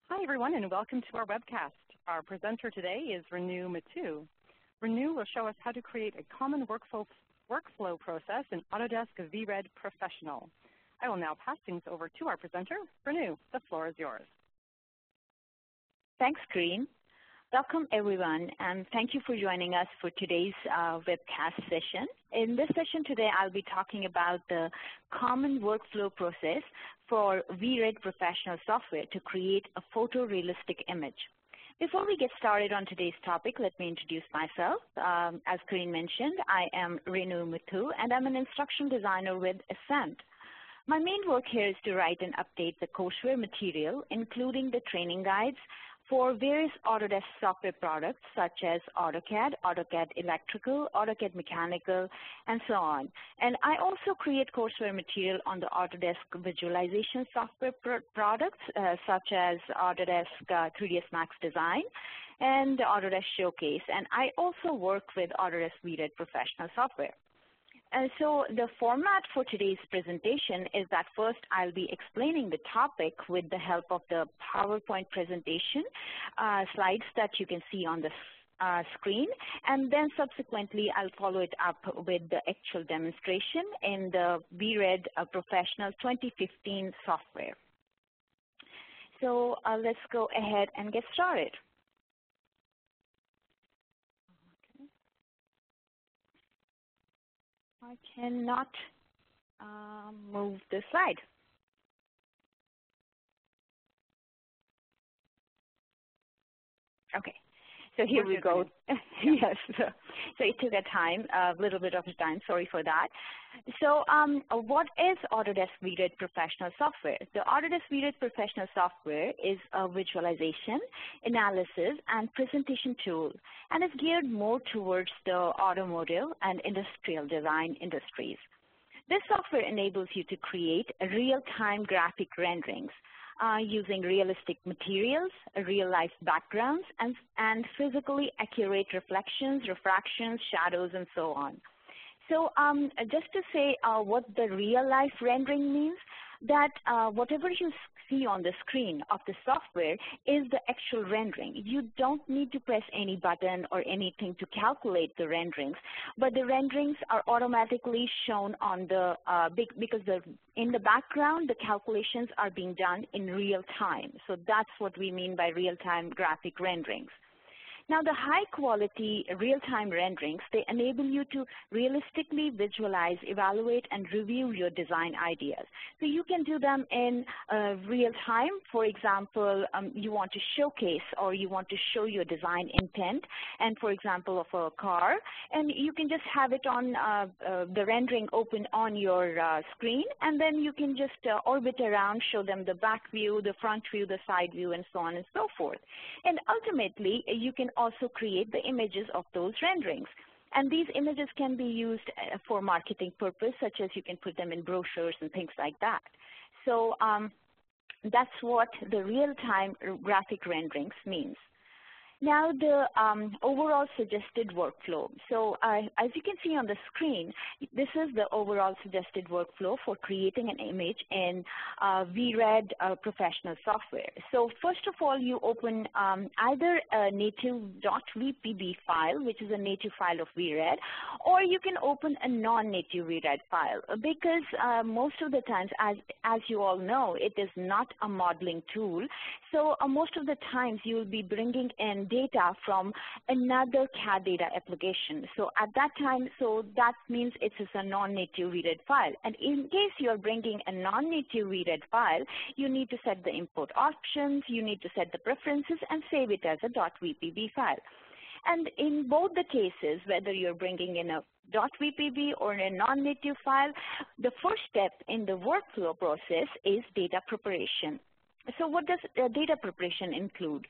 Hi, everyone, and welcome to our webcast. Our presenter today is Renu Muthoo. Renu will show us how to create a common workflow process in Autodesk VRED Professional. I will now pass things over to our presenter. Renu, the floor is yours. Thanks, Corinne. Welcome, everyone, and thank you for joining us for today's webcast session. In this session today, I'll be talking about the common workflow process for VRED Professional software to create a photorealistic image. Before we get started on today's topic, let me introduce myself. As Corinne mentioned, I am Renu Muthoo, and I'm an instructional designer with ASCENT. My main work here is to write and update the courseware material, including the training guides, for various Autodesk software products such as AutoCAD, AutoCAD Electrical, AutoCAD Mechanical, and so on. And I also create courseware material on the Autodesk visualization software products such as Autodesk 3ds Max Design and Autodesk Showcase. And I also work with Autodesk VRED Professional software. So the format for today's presentation is that first I'll be explaining the topic with the help of the PowerPoint presentation slides that you can see on the screen, and then subsequently I'll follow it up with the actual demonstration in the VRED Professional 2015 software. So let's go ahead and get started. I cannot move the slide. Okay, so here we go. Yes, so it took a little bit of time, sorry for that. So what is Autodesk VRED Professional software? The Autodesk VRED Professional software is a visualization, analysis, and presentation tool, and is geared more towards the automotive and industrial design industries. This software enables you to create real-time graphic renderings using realistic materials, real-life backgrounds, and physically accurate reflections, refractions, shadows, and so on. So just to say what the real-life rendering means, that whatever you see on the screen of the software is the actual rendering. You don't need to press any button or anything to calculate the renderings, but the renderings are automatically shown on the because in the background the calculations are being done in real time. So that's what we mean by real-time graphic renderings. Now, the high-quality real-time renderings, they enable you to realistically visualize, evaluate, and review your design ideas. So you can do them in real time. For example, you want to showcase or you want to show your design intent, and for example, of a car, and you can just have it on the rendering open on your screen, and then you can just orbit around, show them the back view, the front view, the side view, and so on and so forth. And ultimately, you can also create the images of those renderings. And these images can be used for marketing purpose, such as you can put them in brochures and things like that. So that's what the real-time graphic renderings means. Now, the overall suggested workflow. So as you can see on the screen, this is the overall suggested workflow for creating an image in VRED Professional software. So first of all, you open either a native .vpb file, which is a native file of VRED, or you can open a non-native VRED file, because most of the times, as you all know, it is not a modeling tool. So most of the times you will be bringing in data from another CAD data application. So at that time, so that means it is a non-native VRED file. And in case you're bringing a non-native VRED file, you need to set the import options, you need to set the preferences, and save it as a .vpb file. And in both the cases, whether you're bringing in a .vpb or a non-native file, the first step in the workflow process is data preparation. So what does data preparation include?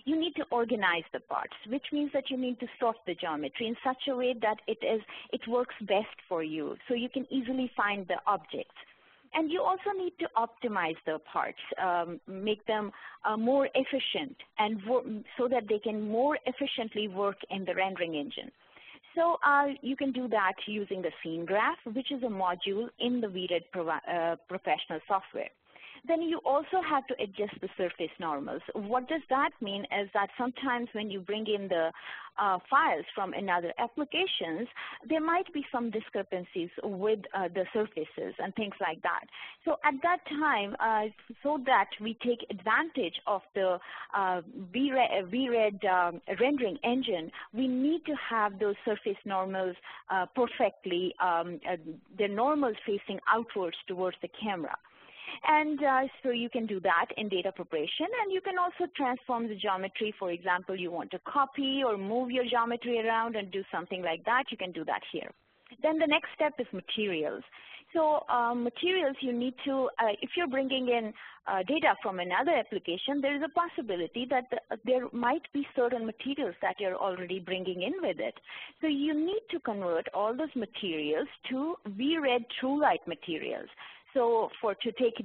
You need to organize the parts, which means that you need to sort the geometry in such a way that it works best for you, so you can easily find the objects. And you also need to optimize the parts, make them more efficient, and so that they can more efficiently work in the rendering engine. So you can do that using the Scenegraph, which is a module in the VRED Professional software. Then you also have to adjust the surface normals. What does that mean is that sometimes when you bring in the files from another applications, there might be some discrepancies with the surfaces and things like that. So at that time, so that we take advantage of the VRED rendering engine, we need to have those surface normals perfectly, the normals facing outwards towards the camera. And so you can do that in data preparation, and you can also transform the geometry. For example, you want to copy or move your geometry around and do something like that, you can do that here. Then the next step is materials. So materials, you need to, if you're bringing in data from another application, there is a possibility that there might be certain materials that you're already bringing in with it. So you need to convert all those materials to VRED True Light materials. So to take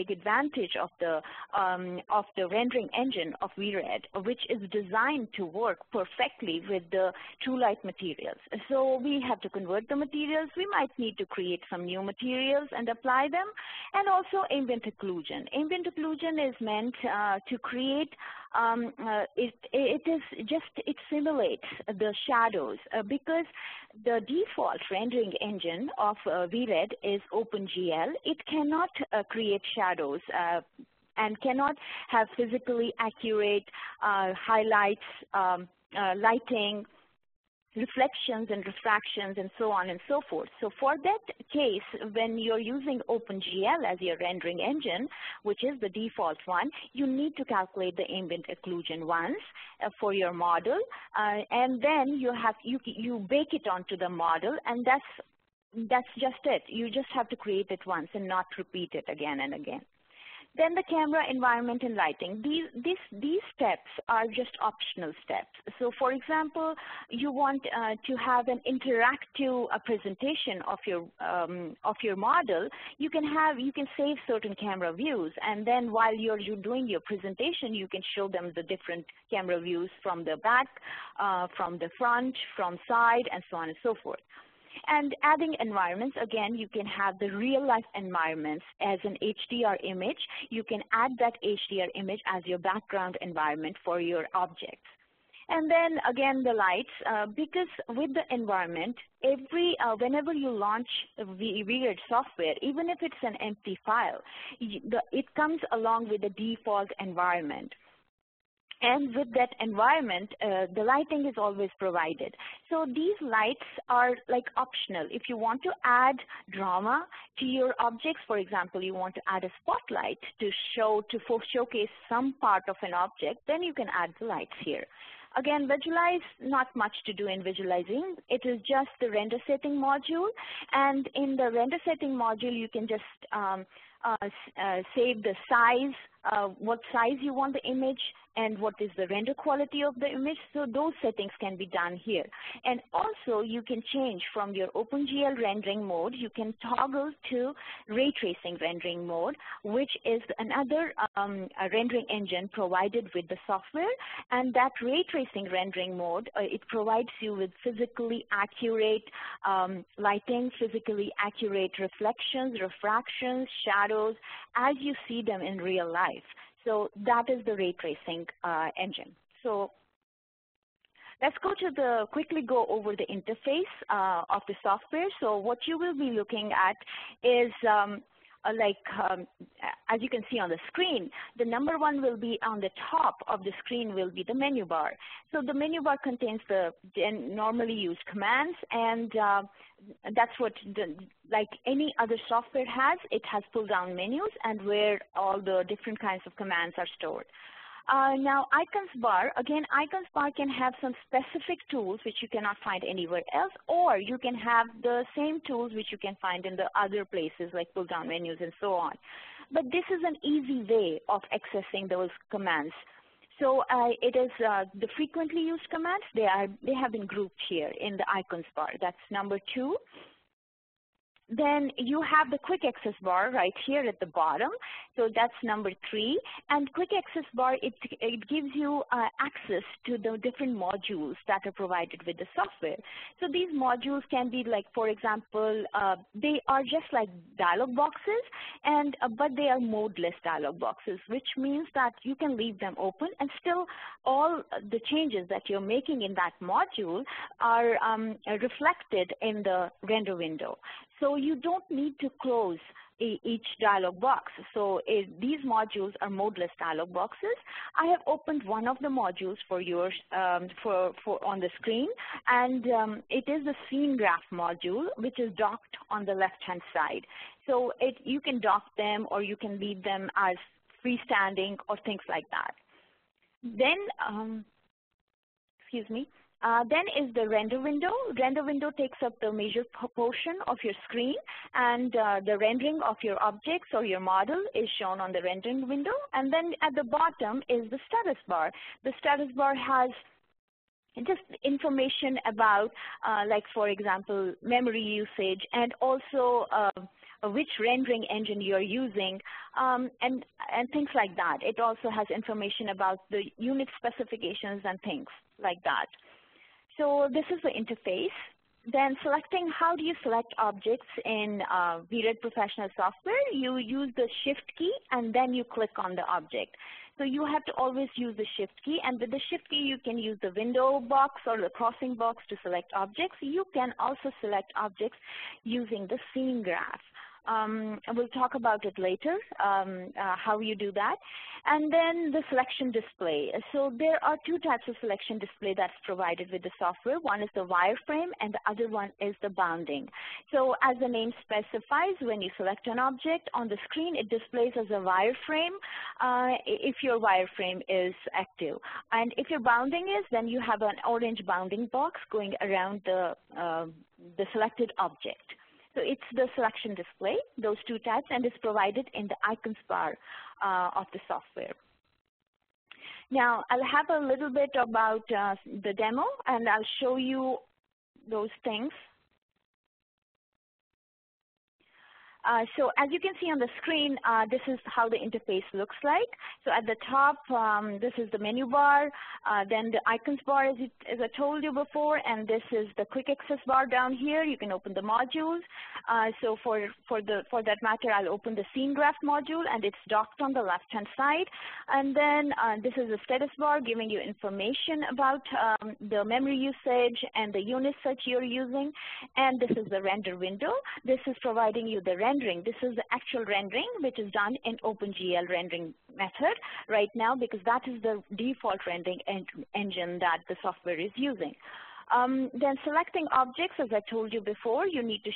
advantage of the rendering engine of VRED, which is designed to work perfectly with the true light materials. So we have to convert the materials. We might need to create some new materials and apply them, and also ambient occlusion. Ambient occlusion is meant to create it simulates the shadows because the default rendering engine of VRED is OpenGL. It cannot create shadows and cannot have physically accurate highlights, lighting, reflections and refractions, and so on and so forth. So for that case, when you're using OpenGL as your rendering engine, which is the default one, you need to calculate the ambient occlusion once for your model, and then you bake it onto the model, and that's just it. You just have to create it once and not repeat it again and again. Then the camera, environment, and lighting. These steps are just optional steps. So for example, you want to have an interactive presentation of your model. You can save certain camera views, and then while you're doing your presentation, you can show them the different camera views from the back, from the front, from side, and so on and so forth. And adding environments, again, you can have the real-life environments as an HDR image. You can add that HDR image as your background environment for your objects. And then, again, the lights, because with the environment, whenever you launch VRED software, even if it's an empty file, it comes along with the default environment. And with that environment, the lighting is always provided. So these lights are like optional. If you want to add drama to your objects, for example, you want to add a spotlight to showcase some part of an object, then you can add the lights here. Again, visualize, not much to do in visualizing. It is just the render setting module. And in the render setting module, you can just save the size, what size you want the image, and what is the render quality of the image. So those settings can be done here. And also you can change from your OpenGL rendering mode, you can toggle to ray tracing rendering mode, which is another rendering engine provided with the software. And that ray tracing rendering mode, it provides you with physically accurate lighting, physically accurate reflections, refractions, shadows, as you see them in real life. So that is the ray tracing engine. So let's quickly go over the interface of the software. So what you will be looking at is as you can see on the screen, the number one will be on the top of the screen will be the menu bar. So the menu bar contains the normally used commands, and that's what like any other software has. It has pull-down menus and where all the different kinds of commands are stored. Now, icons bar, again, icons bar can have some specific tools which you cannot find anywhere else, or you can have the same tools which you can find in the other places like pull-down menus and so on. But this is an easy way of accessing those commands. So it is the frequently used commands. They have been grouped here in the icons bar. That's number 2. Then you have the quick access bar right here at the bottom. So that's number 3. And quick access bar, it gives you access to the different modules that are provided with the software. So these modules can be like, for example, they are just like dialog boxes, and but they are modeless dialog boxes, which means that you can leave them open and still all the changes that you're making in that module are reflected in the render window. So you don't need to close each dialog box. So these modules are modeless dialog boxes. I have opened one of the modules for yours for on the screen, and it is the Scenegraph module, which is docked on the left-hand side. So you can dock them, or you can leave them as freestanding or things like that. Then, excuse me. Then is the render window. Render window takes up the major portion of your screen, and the rendering of your objects or your model is shown on the rendering window. And then at the bottom is the status bar. The status bar has just information about, like for example, memory usage, and also which rendering engine you're using, and things like that. It also has information about the unit specifications and things like that. So this is the interface. Then selecting, how do you select objects in VRED Professional software? You use the Shift key, and then you click on the object. So you have to always use the Shift key, and with the Shift key you can use the window box or the crossing box to select objects. You can also select objects using the scene graph. We'll talk about it later, how you do that. And then the selection display. So there are 2 types of selection display that's provided with the software. One is the wireframe, and the other one is the bounding. So as the name specifies, when you select an object on the screen, it displays as a wireframe if your wireframe is active. And if your bounding is, then you have an orange bounding box going around the selected object. So it's the selection display, those 2 types, and it's provided in the icons bar of the software. Now, I'll have a little bit about the demo, and I'll show you those things. So as you can see on the screen, this is how the interface looks like. So at the top, this is the menu bar, then the icons bar, as I told you before, and this is the quick access bar down here. You can open the modules. So for that matter, I'll open the Scenegraph module, and it's docked on the left-hand side. And then this is the status bar, giving you information about the memory usage and the units that you're using. And this is the render window. This is providing you the rendering. This is the actual rendering, which is done in OpenGL rendering method right now, because that is the default rendering engine that the software is using. Then selecting objects, as I told you before, you need to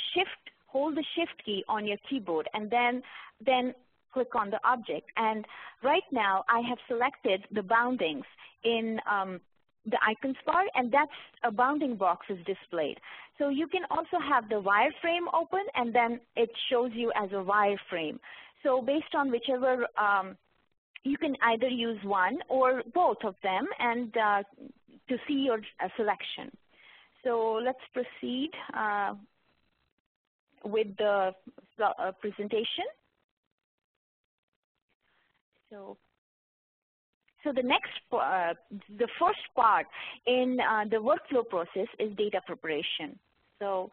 hold the Shift key on your keyboard, and then click on the object. And right now, I have selected the boundings in the icons bar, and that's a bounding box is displayed. So you can also have the wireframe open, and then it shows you as a wireframe. So based on whichever, you can either use one or both of them, and to see your selection. So let's proceed with the presentation. So the next, the first part in the workflow process is data preparation. So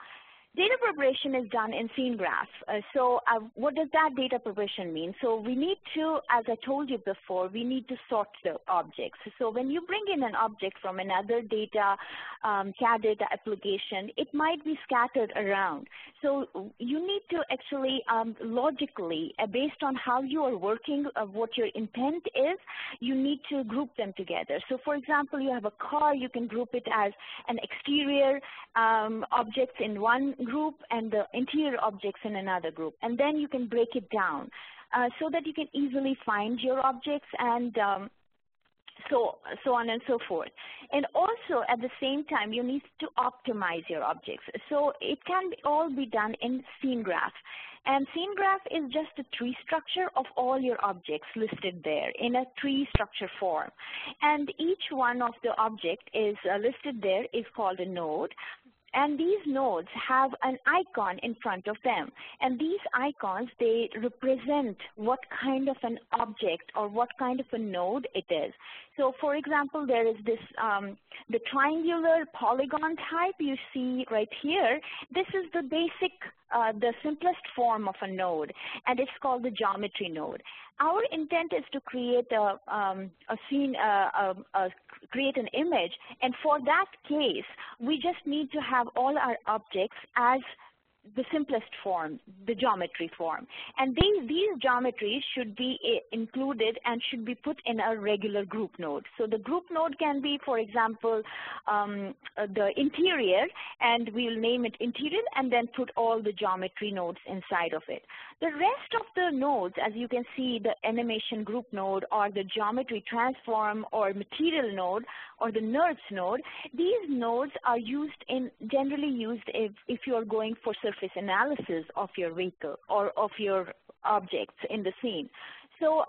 data preparation is done in Scenegraph. So what does that data preparation mean? So we need to, as I told you before, we need to sort the objects. So when you bring in an object from another data, CAD data application, it might be scattered around. So you need to actually logically, based on how you are working, what your intent is, you need to group them together. So for example, you have a car, you can group it as an exterior objects in one group and the interior objects in another group. And then you can break it down so that you can easily find your objects, and so on and so forth. And also at the same time, you need to optimize your objects. So it can all be done in Scenegraph. And Scenegraph is just a tree structure of all your objects listed there in a tree structure form. And each one of the object is listed there is called a node. And these nodes have an icon in front of them. And these icons, they represent what kind of an object or what kind of a node it is. So for example, there is this, the triangular polygon type you see right here. This is the basic, the simplest form of a node, and it's called the geometry node. Our intent is to create create an image, and for that case, we just need to have all our objects as the simplest form, the geometry form. And these geometries should be included and should be put in a regular group node. So the group node can be, for example, the interior, and we'll name it interior and then put all the geometry nodes inside of it. The rest of the nodes, as you can see, the animation group node or the geometry transform or material node or the nerds node, these nodes are generally used if you are going for surface analysis of your vehicle or of your objects in the scene. So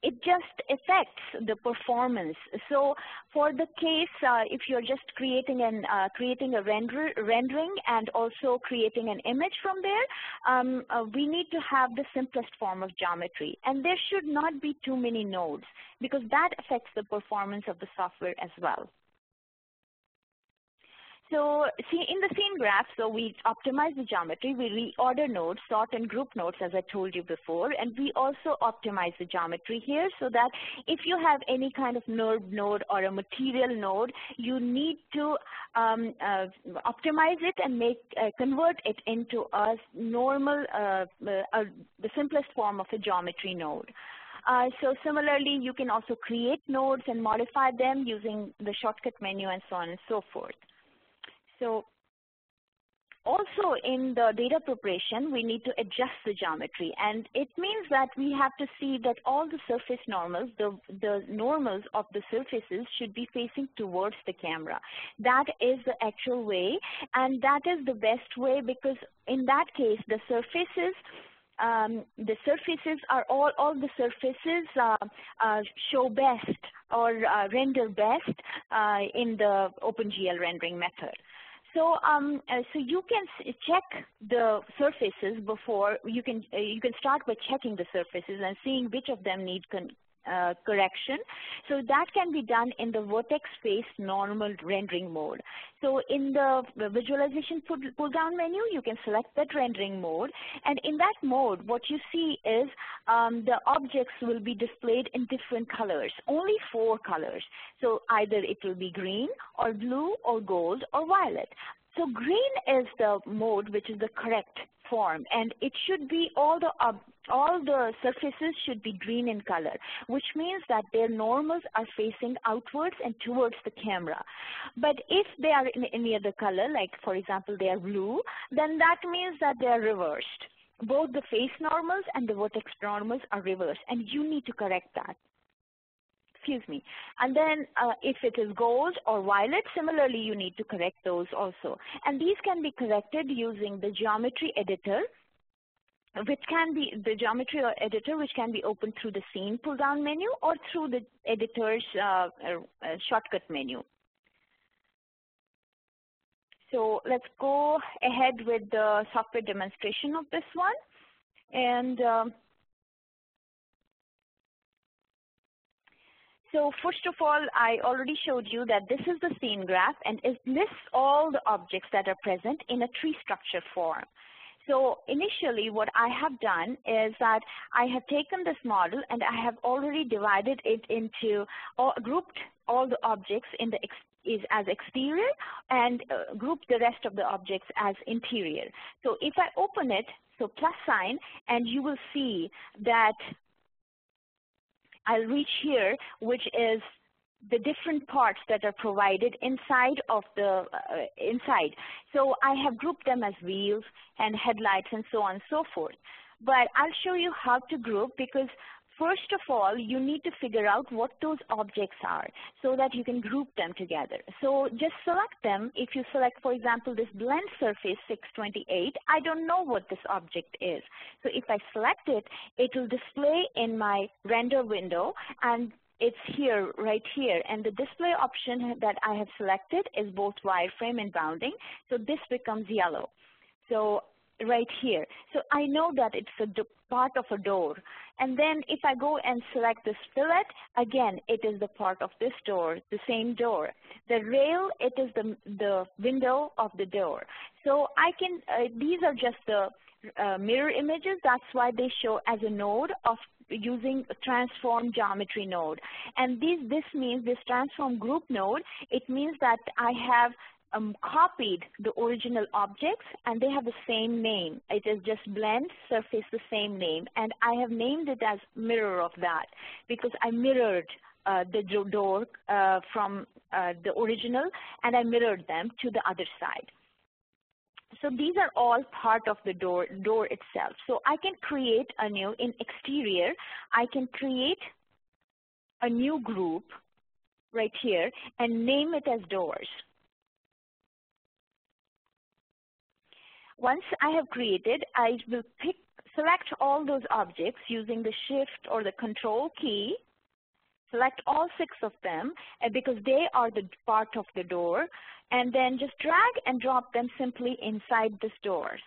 it just affects the performance. So for the case, if you're just creating a rendering and also creating an image from there, we need to have the simplest form of geometry. And there should not be too many nodes, because that affects the performance of the software as well. So see, in the scene graph, so we optimize the geometry, we reorder nodes, sort and group nodes, as I told you before, and we also optimize the geometry here so that if you have any kind of nerd node or a material node, you need to optimize it and convert it into a normal, the simplest form of a geometry node. So similarly, you can also create nodes and modify them using the shortcut menu and so on and so forth. So also in the data preparation, we need to adjust the geometry, and it means that we have to see that all the surface normals, the normals of the surfaces should be facing towards the camera. That is the actual way, and that is the best way, because in that case, the surfaces are all the surfaces show best or render best in the OpenGL rendering method. So, so you can check the surfaces before you can start by checking the surfaces and seeing which of them need correction. So that can be done in the vertex face normal rendering mode. So in the visualization pull down menu, you can select that rendering mode, and in that mode, what you see is the objects will be displayed in different colors, only 4 colors. So either it will be green or blue or gold or violet. So green is the mode which is the correct form, and it should be all the surfaces should be green in color, which means that their normals are facing outwards and towards the camera. But if they are in any other color, like for example they are blue, then that means that they are reversed. Both the face normals and the vertex normals are reversed, and you need to correct that. Excuse me. And then if it is gold or violet, similarly you need to correct those also. And these can be corrected using the geometry editor, which can be the geometry editor, which can be opened through the scene pull down menu or through the editor's shortcut menu. So let's go ahead with the software demonstration of this one. And so first of all, I already showed you that this is the scene graph, and it lists all the objects that are present in a tree structure form. So initially what I have done is that I have taken this model and I have already divided it into, grouped all the objects in the as exterior and grouped the rest of the objects as interior. So if I open it, so plus sign, and you will see that I'll reach here, which is the different parts that are provided inside of the inside. So I have grouped them as wheels and headlights and so on and so forth. But I'll show you how to group, because first of all, you need to figure out what those objects are so that you can group them together. So just select them. If you select, for example, this blend surface 628, I don't know what this object is. So if I select it, it will display in my render window, and it's here, right here, and the display option that I have selected is both wireframe and bounding, so this becomes yellow. So right here. So I know that it's a part of a door. And then if I go and select this fillet, again, it is the part of this door, the same door. The rail, it is the window of the door. So I can, these are just the mirror images. That's why they show as a node of using a transform geometry node. And this means this transform group node, it means that I have copied the original objects and they have the same name. It is just blend surface the same name, and I have named it as mirror of that because I mirrored the door from the original, and I mirrored them to the other side. So these are all part of the door itself. So I can create a new, in exterior, I can create a new group right here and name it as doors. Once I have created, I will select all those objects using the Shift or the Control key, select all 6 of them because they are the part of the door, and then just drag and drop them simply inside this doors.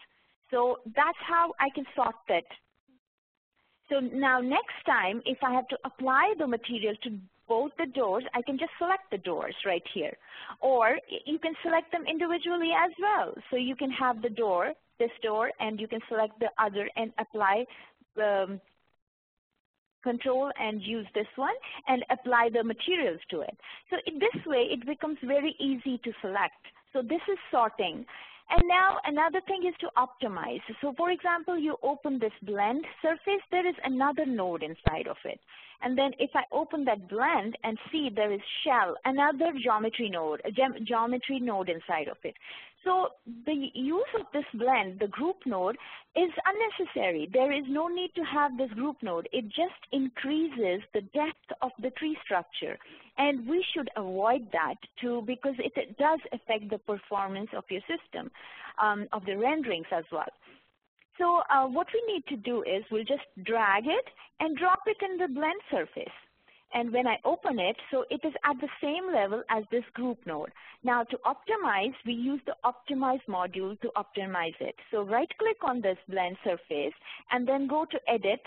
So that's how I can sort that. So now next time, if I have to apply the material to both the doors, I can just select the doors right here. Or you can select them individually as well. So you can have the door, this door, and you can select the other and apply the control and use this one and apply the materials to it. So in this way, it becomes very easy to select. So this is sorting. And now another thing is to optimize. So for example, you open this blend surface, there is another node inside of it. And then if I open that blend and see there is shell, another geometry node, a geometry node inside of it. So the use of this blend, the group node, is unnecessary. There is no need to have this group node. It just increases the depth of the tree structure. And we should avoid that too because it does affect the performance of your system, of the renderings as well. So what we need to do is we'll just drag it and drop it in the blend surface. And when I open it, so it is at the same level as this group node. Now to optimize, we use the optimize module to optimize it. So right click on this blend surface and then go to edit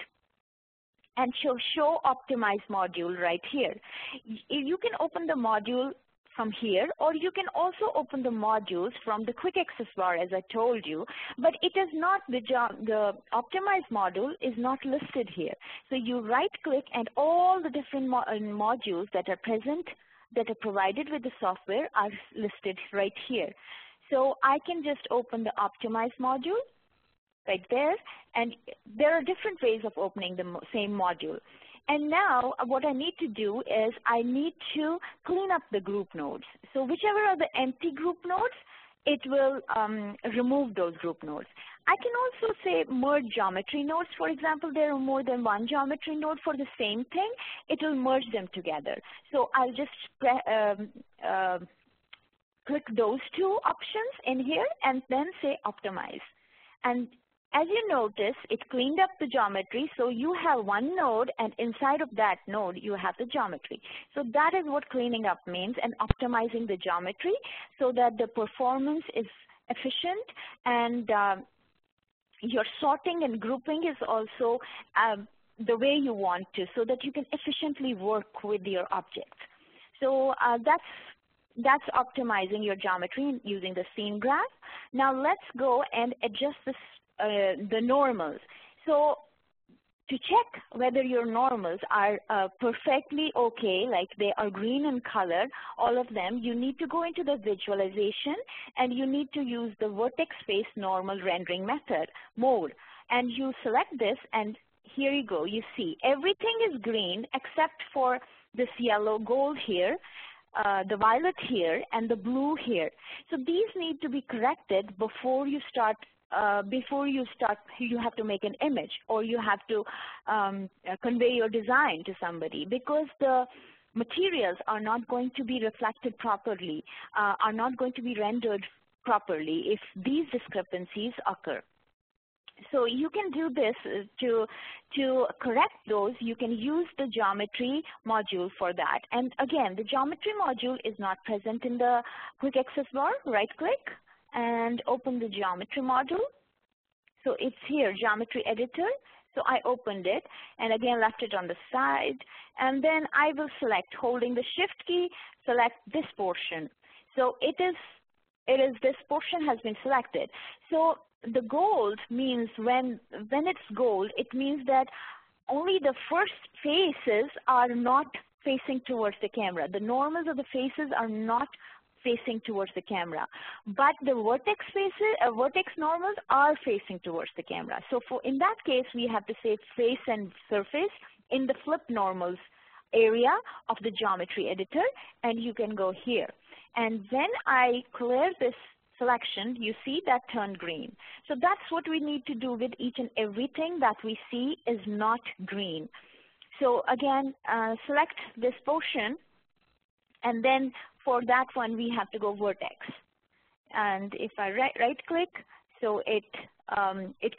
and show optimize module right here. You can open the module from here, or you can also open the modules from the quick access bar as I told you, but it is not, the optimize module is not listed here. So you right click and all the different modules that are present, that are provided with the software are listed right here. So I can just open the optimize module right there, and there are different ways of opening the same module. And now what I need to do is I need to clean up the group nodes. So whichever are the empty group nodes, it will remove those group nodes. I can also say merge geometry nodes. For example, there are more than one geometry node for the same thing. It will merge them together. So I'll just click those 2 options in here and then say optimize. And as you notice, it cleaned up the geometry, so you have one node, and inside of that node, you have the geometry. So that is what cleaning up means, and optimizing the geometry so that the performance is efficient, and your sorting and grouping is also the way you want to, so that you can efficiently work with your objects. So that's optimizing your geometry using the scene graph. Now let's go and adjust this the normals. So to check whether your normals are perfectly okay, like they are green in color, all of them, you need to go into the visualization and you need to use the vertex face normal rendering mode. And you select this and here you go. You see everything is green except for this yellow gold here, the violet here, and the blue here. So these need to be corrected before you start. You have to make an image, or you have to convey your design to somebody, because the materials are not going to be reflected properly, are not going to be rendered properly if these discrepancies occur. So you can do this to correct those. You can use the geometry module for that. And again, the geometry module is not present in the quick access bar. Right click and open the geometry module. So it's here, geometry editor. So I opened it and again left it on the side. And then I will select, holding the shift key, select this portion. So it is this portion has been selected. So the gold means when it's gold, it means that only the first faces are not facing towards the camera. The normals of the faces are not facing towards the camera, but the vertex faces, vertex normals are facing towards the camera. So in that case, we have to say face and surface in the flip normals area of the geometry editor, and you can go here. And when I clear this selection, you see that turned green. So that's what we need to do with each and everything that we see is not green. So again, select this portion, and then for that one we have to go vertex. And if I right click, so it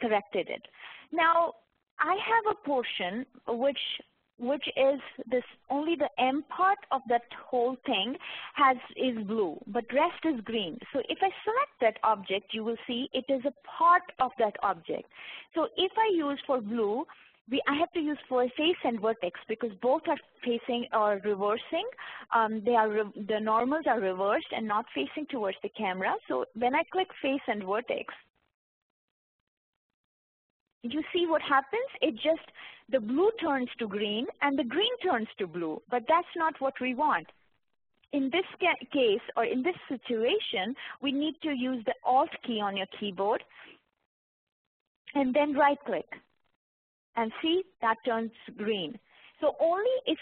corrected it. Now I have a portion which is this, only the M part of that whole thing is blue, but rest is green. So if I select that object, you will see it is a part of that object. So if I use for blue, I have to use for face and vertex because both are facing or reversing. The normals are reversed and not facing towards the camera. So when I click face and vertex, you see what happens? The blue turns to green and the green turns to blue, but that's not what we want. In this case, or in this situation, we need to use the Alt key on your keyboard and then right click. And see, that turns green. So only if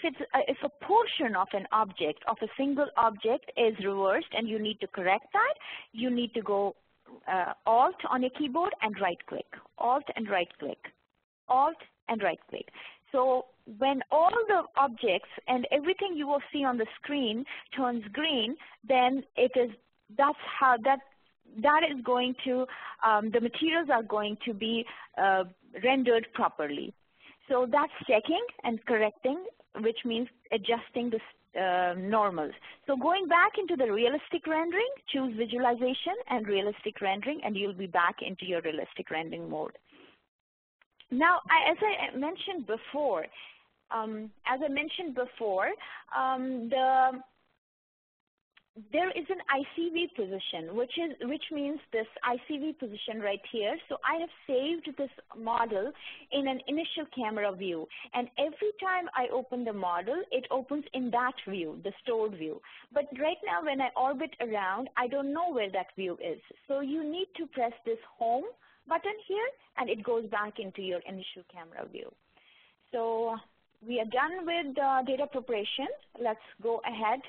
a portion of an object, of a single object is reversed and you need to correct that, you need to go Alt on your keyboard and right click, Alt and right click, Alt and right click. So when all the objects and everything you will see on the screen turns green, then that's how that is going to, the materials are going to be rendered properly. So that's checking and correcting, which means adjusting the normals. So going back into the realistic rendering, choose visualization and realistic rendering, and you'll be back into your realistic rendering mode. Now, as I mentioned before, there is an ICV position, which means this ICV position right here. So I have saved this model in an initial camera view, and every time I open the model, it opens in that view, the stored view. But right now, when I orbit around, I don't know where that view is. So you need to press this Home button here, and it goes back into your initial camera view. So we are done with data preparation. Let's go ahead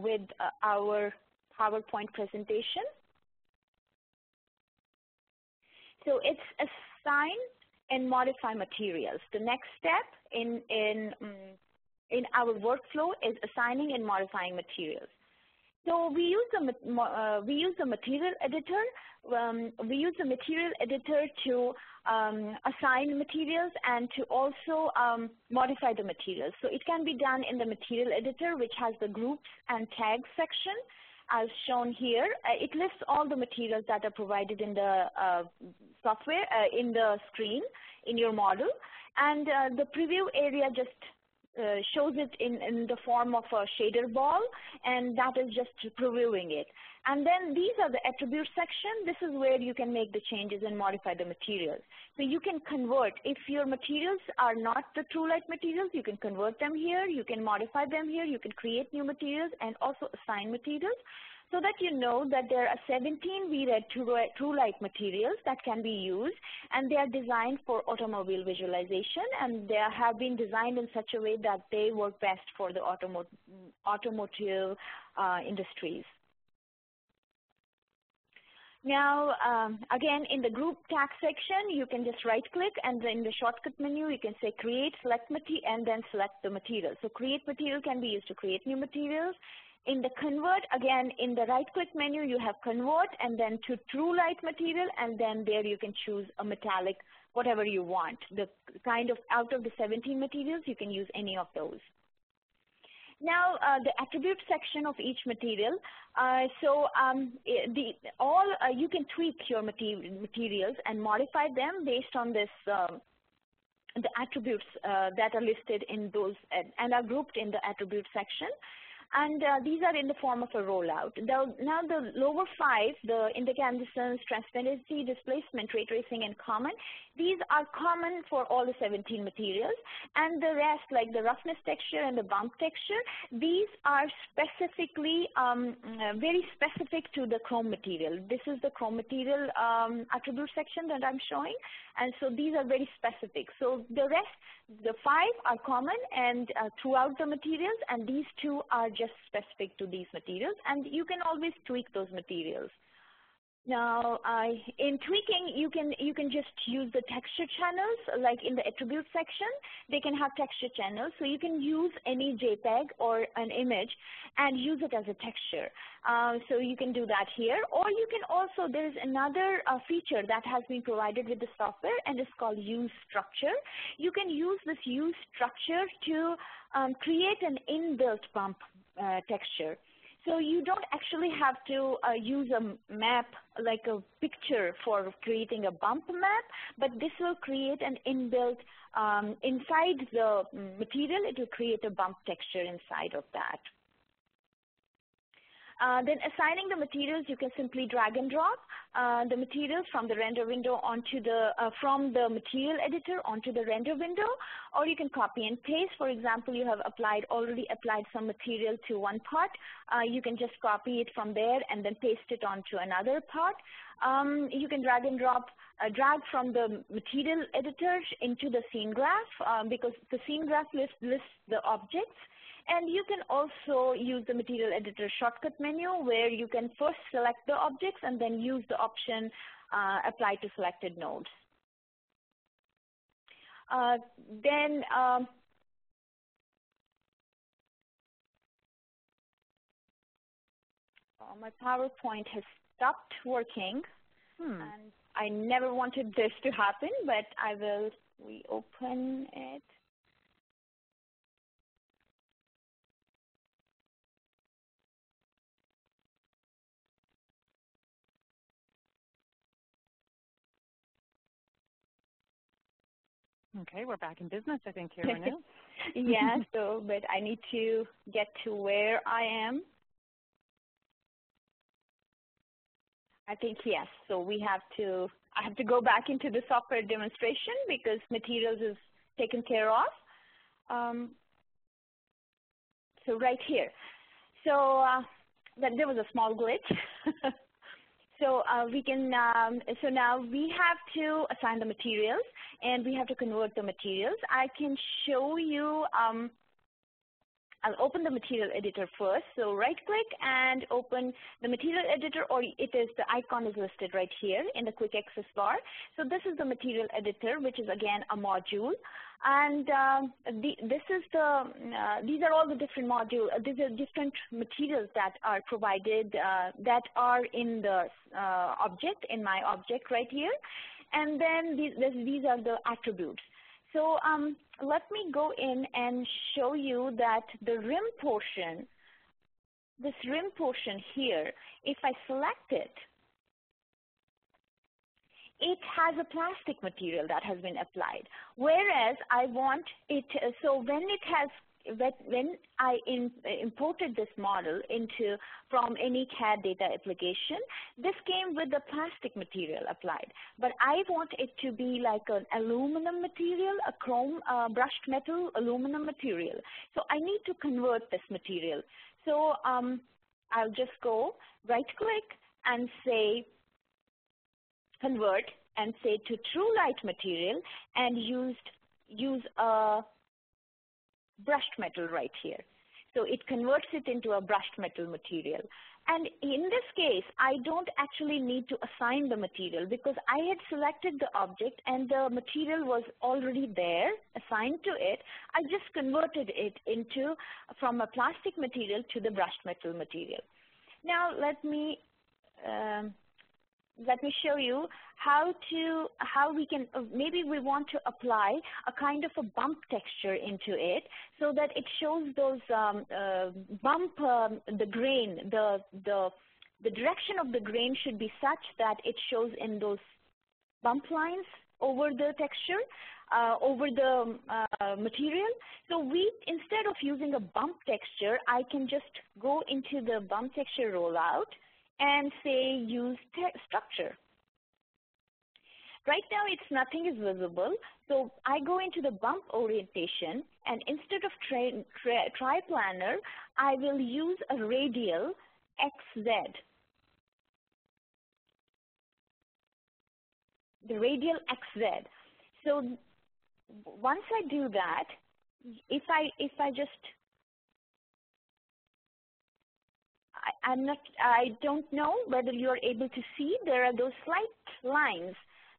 with our PowerPoint presentation. So it's assign and modify materials. The next step in our workflow is assigning and modifying materials. So we use the material editor. We use the material editor to assign materials and to also modify the materials. So it can be done in the material editor, which has the groups and tags section, as shown here. It lists all the materials that are provided in the software, in the screen, in your model. And the preview area just shows it in the form of a shader ball, and that is just previewing it. And then these are the attribute section. This is where you can make the changes and modify the materials. So you can convert, if your materials are not the true light materials, you can convert them here, you can modify them here, you can create new materials and also assign materials, so that you know that there are 17 VRED true light materials that can be used, and they are designed for automobile visualization, and they have been designed in such a way that they work best for the automotive industries. Now, again, in the group tag section, you can just right-click, and then in the shortcut menu, you can say create, select material, and then select the material. So create material can be used to create new materials. In the convert, again, in the right-click menu, you have convert, and then to true light material, and then there you can choose a metallic, whatever you want. The kind of, out of the 17 materials, you can use any of those. Now, the attribute section of each material. You can tweak your materials and modify them based on this, the attributes that are listed in those and are grouped in the attribute section. And these are in the form of a rollout. Now the lower 5, the incandescence, transparency, displacement, ray tracing, and common, these are common for all the 17 materials. And the rest, like the roughness texture and the bump texture, these are specifically, very specific to the chrome material. This is the chrome material attribute section that I'm showing. And so these are very specific. So the rest, the 5 are common and throughout the materials, and these 2 are just specific to these materials, and you can always tweak those materials. Now, in tweaking, you can just use the texture channels, like in the attribute section, they can have texture channels, so you can use any JPEG or an image and use it as a texture. So you can do that here, or you can also, there is another feature that has been provided with the software, and it's called use structure. You can use this use structure to create an inbuilt bump texture. So you don't actually have to use a map, like a picture for creating a bump map, but this will create an inbuilt, inside the material, it will create a bump texture inside of that. Then assigning the materials, you can simply drag and drop the materials from the render window onto the, from the material editor onto the render window, or you can copy and paste. For example, you have already applied some material to one part. You can just copy it from there and then paste it onto another part. You can drag and drop, drag from the material editor into the scene graph, because the scene graph lists the objects. And you can also use the material editor shortcut menu, where you can first select the objects and then use the option apply to selected nodes. My PowerPoint has stopped working, and I never wanted this to happen, but I will reopen it. Okay, we're back in business, I think, here, Renu. Yeah, but I need to get to where I am. I think, yes, so I have to go back into the software demonstration because materials is taken care of. So right here. So there was a small glitch. So we can, so now we have to assign the materials, and we have to convert the materials. I can show you, I'll open the material editor first. So right click and open the material editor, or the icon is listed right here in the quick access bar. So this is the material editor, which is again a module. And these are all the different modules. These are different materials that are provided, that are in the object, in my object right here. And then these are the attributes. So let me go in and show you that the rim portion, this rim portion here, if I select it, it has a plastic material that has been applied. Whereas I want it, so when I imported this model from any CAD data application, this came with the plastic material applied. But I want it to be like an aluminum material, a chrome brushed metal aluminum material. So I need to convert this material. So I'll just go right click and say convert and say to true light material, and use a brushed metal right here. So it converts it into a brushed metal material. And in this case, I don't actually need to assign the material because I had selected the object and the material was already there, assigned to it. I just converted it from a plastic material to the brushed metal material. Now let me show you how we can, maybe we want to apply a kind of a bump texture into it so that it shows those the grain, the direction of the grain should be such that it shows in those bump lines over the texture, over the material. So instead of using a bump texture, I can just go into the bump texture rollout and say use structure. Right now nothing is visible, so I go into the bump orientation, and instead of triplanar, I will use a radial XZ. The radial XZ. So once I do that, if I just I don't know whether you're able to see, there are those slight lines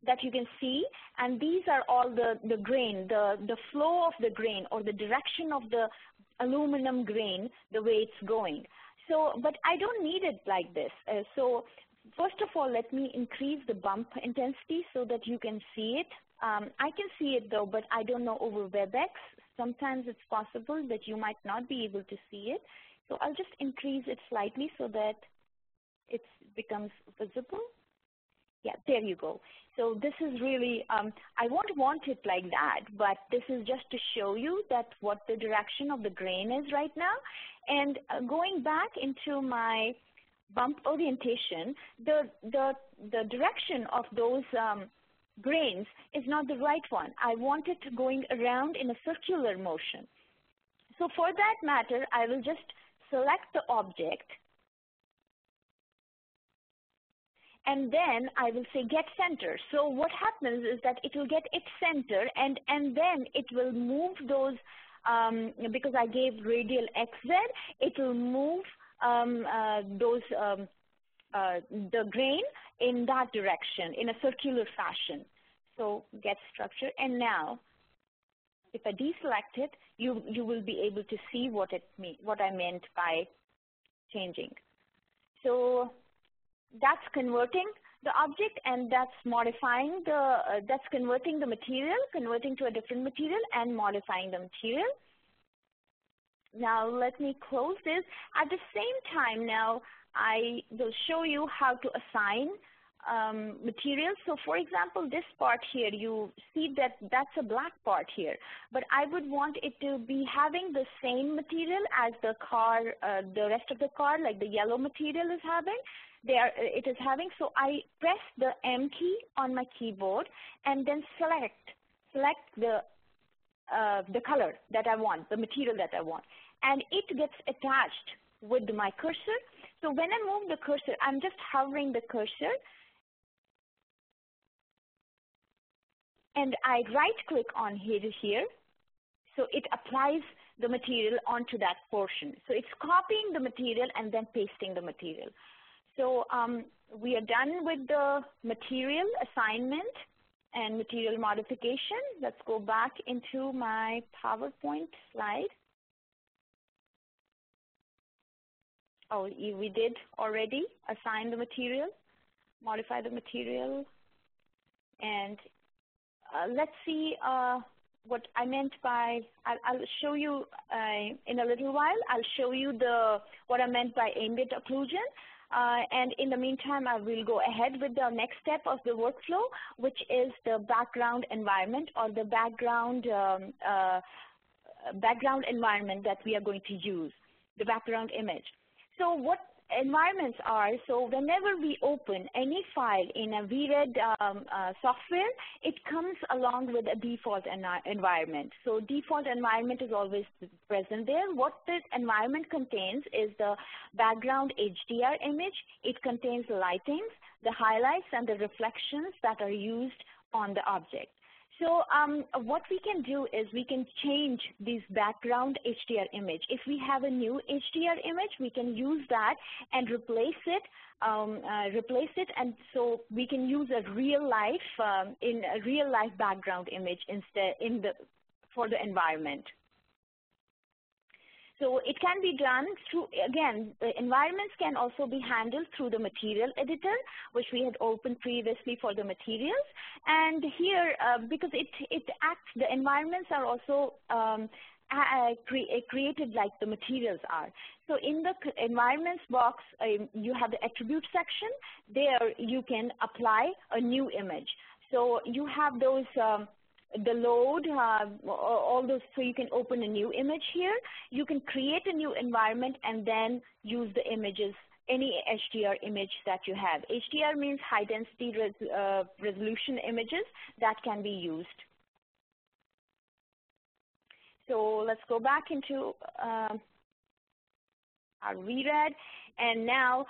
that you can see, and these are all the grain, the flow of the grain or the direction of the aluminum grain, the way it's going. So, but I don't need it like this. So first of all, let me increase the bump intensity so that you can see it. I can see it though, but I don't know over WebEx. Sometimes it's possible that you might not be able to see it. So I'll just increase it slightly so that it becomes visible. Yeah, there you go. So this is really, I won't want it like that, but this is just to show you that what the direction of the grain is right now. And going back into my bump orientation, the direction of those grains is not the right one. I want it going around in a circular motion. So for that matter, I will just select the object, and then I will say get center. So what happens is that it will get its center, and then it will move those, because I gave radial XZ, it will move the grain in that direction, in a circular fashion. So get structure, and now if I deselect it, you will be able to see what I meant by changing. So that's converting the object, and that's modifying that's converting the material, converting to a different material, and modifying the material. Now let me close this. At the same time, now I will show you how to assign materials. So for example, this part here, you see that that's a black part here, but I would want it to be having the same material as the car, the rest of the car, like the yellow material is having. It is having. So I press the M key on my keyboard and then select the color that I want, the material that I want, and it gets attached with my cursor. So when I move the cursor, I'm just hovering the cursor, and I right-click on here, so it applies the material onto that portion. So it's copying the material and then pasting the material. So we are done with the material assignment and material modification. Let's go back into my PowerPoint slide. Oh, we did already assign the material, modify the material, and let's see what I meant by, I'll show you in a little while. I'll show you what I meant by ambient occlusion. And in the meantime, I will go ahead with the next step of the workflow, which is the background environment, or the background environment that we are going to use, the background image. So what environments are, so whenever we open any file in a VRED software, it comes along with a default environment. So default environment is always present there. What this environment contains is the background HDR image. It contains the lightings, the highlights, and the reflections that are used on the object. So what we can do is we can change this background HDR image. If we have a new HDR image, we can use that and replace it, and so we can use a real life in a real life background image instead for the environment. So it can be done through, again, the environments can also be handled through the material editor, which we had opened previously for the materials. And here, because it acts, the environments are also created like the materials are. So in the environments box, you have the attribute section. There you can apply a new image. So you have those the load, all those, so you can open a new image here. You can create a new environment and then use the images, any HDR image that you have. HDR means high density resolution images that can be used. So let's go back into our VRED, and now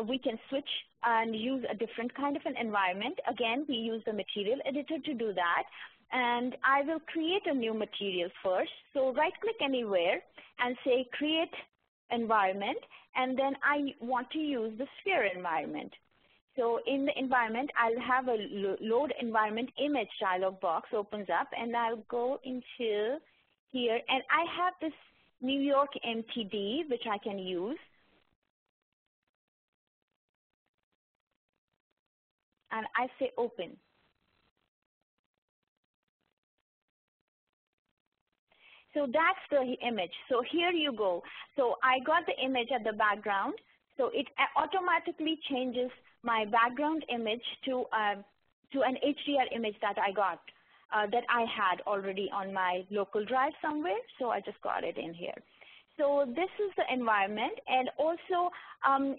we can switch and use a different kind of an environment. Again, we use the material editor to do that. And I will create a new material first. So right-click anywhere and say Create Environment, and then I want to use the sphere environment. So in the environment, I'll have a Load Environment Image dialog box opens up, and I'll go into here, and I have this New York MTD, which I can use. And I say Open. So that's the image. So here you go. So I got the image at the background. So it automatically changes my background image to an HDR image that I got, that I had already on my local drive somewhere. So I just got it in here. So this is the environment, and also